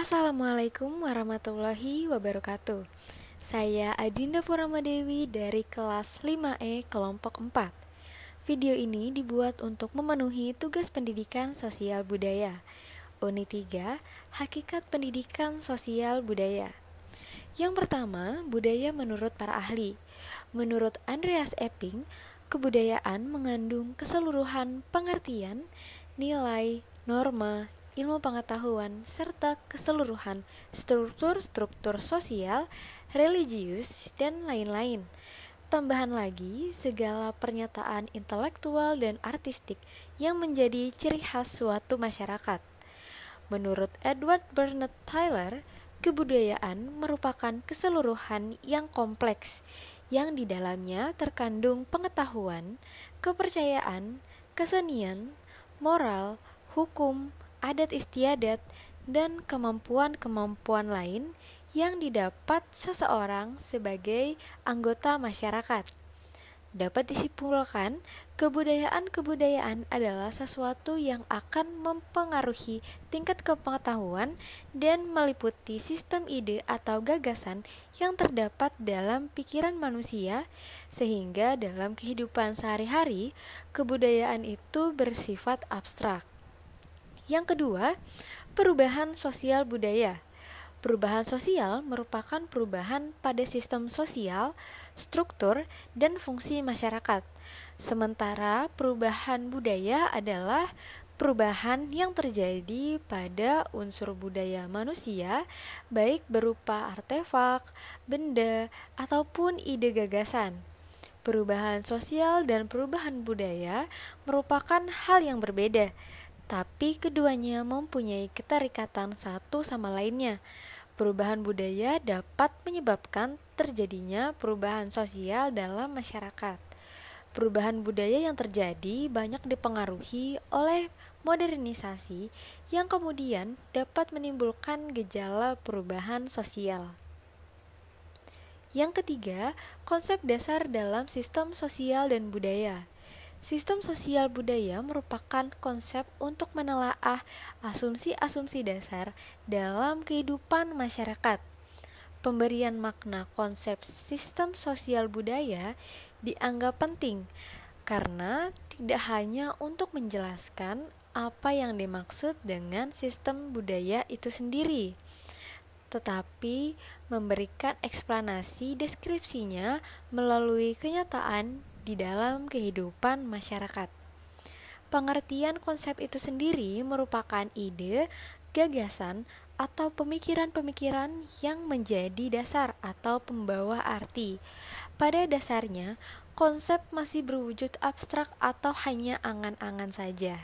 Assalamualaikum warahmatullahi wabarakatuh. Saya Adinda Puramadewi dari kelas 5E kelompok 4. Video ini dibuat untuk memenuhi tugas pendidikan sosial budaya. Unit 3, Hakikat Pendidikan Sosial Budaya. Yang pertama, budaya menurut para ahli. Menurut Andreas Epping, kebudayaan mengandung keseluruhan pengertian, nilai, norma, ilmu pengetahuan, serta keseluruhan struktur-struktur sosial, religius, dan lain-lain. Tambahan lagi, segala pernyataan intelektual dan artistik yang menjadi ciri khas suatu masyarakat. Menurut Edward Bernard Tyler, kebudayaan merupakan keseluruhan yang kompleks, yang di dalamnya terkandung pengetahuan, kepercayaan, kesenian, moral, hukum, adat istiadat, dan kemampuan-kemampuan lain yang didapat seseorang sebagai anggota masyarakat. Dapat disimpulkan, kebudayaan-kebudayaan adalah sesuatu yang akan mempengaruhi tingkat kepengetahuan dan meliputi sistem ide atau gagasan yang terdapat dalam pikiran manusia, sehingga dalam kehidupan sehari-hari, kebudayaan itu bersifat abstrak. Yang kedua, perubahan sosial budaya. Perubahan sosial merupakan perubahan pada sistem sosial, struktur, dan fungsi masyarakat. Sementara perubahan budaya adalah perubahan yang terjadi pada unsur budaya manusia, baik berupa artefak, benda, ataupun ide gagasan. Perubahan sosial dan perubahan budaya merupakan hal yang berbeda, tapi keduanya mempunyai keterikatan satu sama lainnya. Perubahan budaya dapat menyebabkan terjadinya perubahan sosial dalam masyarakat. Perubahan budaya yang terjadi banyak dipengaruhi oleh modernisasi yang kemudian dapat menimbulkan gejala perubahan sosial. Yang ketiga, konsep dasar dalam sistem sosial dan budaya. Sistem sosial budaya merupakan konsep untuk menelaah asumsi-asumsi dasar dalam kehidupan masyarakat. Pemberian makna konsep sistem sosial budaya dianggap penting karena tidak hanya untuk menjelaskan apa yang dimaksud dengan sistem budaya itu sendiri, tetapi memberikan eksplanasi deskripsinya melalui kenyataan di dalam kehidupan masyarakat. Pengertian konsep itu sendiri merupakan ide, gagasan, atau pemikiran-pemikiran yang menjadi dasar atau pembawa arti. Pada dasarnya, konsep masih berwujud abstrak atau hanya angan-angan saja.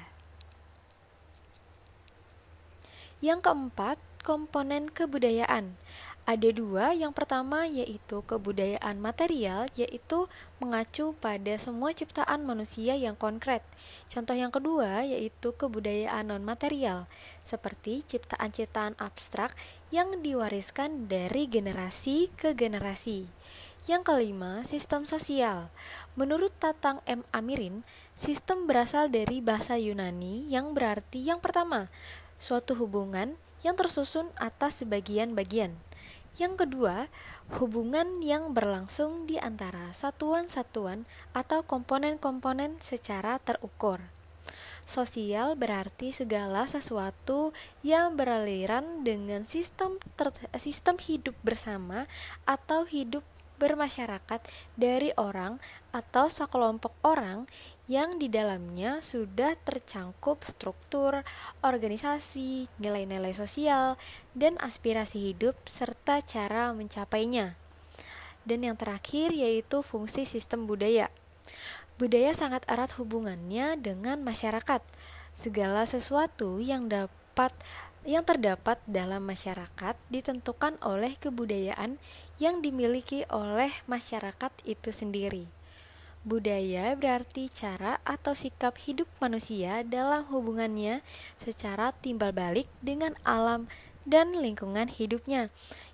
Yang keempat, komponen kebudayaan. Ada dua, yang pertama yaitu kebudayaan material, yaitu mengacu pada semua ciptaan manusia yang konkret. Contoh yang kedua yaitu kebudayaan non-material, seperti ciptaan-ciptaan abstrak yang diwariskan dari generasi ke generasi. Yang kelima, sistem sosial. Menurut Tatang M. Amirin, sistem berasal dari bahasa Yunani yang berarti yang pertama, suatu hubungan yang tersusun atas sebagian-bagian. Yang kedua, hubungan yang berlangsung di antara satuan-satuan atau komponen-komponen secara terukur. Sosial berarti segala sesuatu yang beraliran dengan sistem hidup bersama atau hidup bermasyarakat dari orang atau sekelompok orang yang di dalamnya sudah tercangkup struktur, organisasi, nilai-nilai sosial, dan aspirasi hidup serta cara mencapainya. Dan yang terakhir yaitu fungsi sistem budaya. Budaya sangat erat hubungannya dengan masyarakat. Segala sesuatu yang terdapat dalam masyarakat ditentukan oleh kebudayaan yang dimiliki oleh masyarakat itu sendiri. Budaya berarti cara atau sikap hidup manusia dalam hubungannya secara timbal balik dengan alam dan lingkungan hidupnya,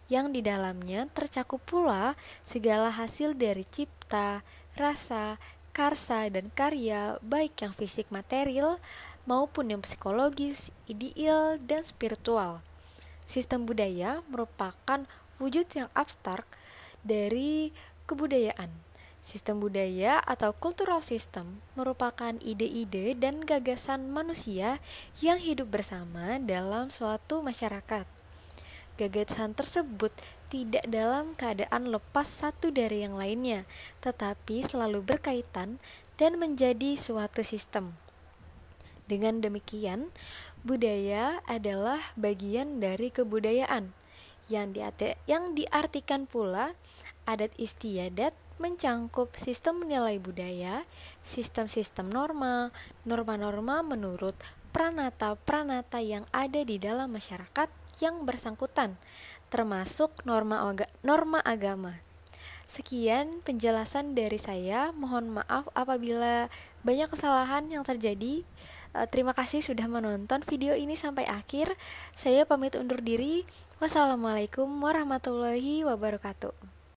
yang di dalamnya tercakup pula segala hasil dari cipta, rasa, karsa, dan karya, baik yang fisik material maupun yang psikologis, ideal, dan spiritual. Sistem budaya merupakan wujud yang abstrak dari kebudayaan. Sistem budaya atau cultural system merupakan ide-ide dan gagasan manusia yang hidup bersama dalam suatu masyarakat. Gagasan tersebut tidak dalam keadaan lepas satu dari yang lainnya, tetapi selalu berkaitan dan menjadi suatu sistem. Dengan demikian, budaya adalah bagian dari kebudayaan yang diartikan pula adat istiadat mencangkup sistem nilai budaya, sistem-sistem norma-norma menurut pranata-pranata yang ada di dalam masyarakat yang bersangkutan, termasuk norma agama. Sekian penjelasan dari saya. Mohon maaf apabila banyak kesalahan yang terjadi. Terima kasih sudah menonton video ini sampai akhir. Saya pamit undur diri. Wassalamualaikum warahmatullahi wabarakatuh.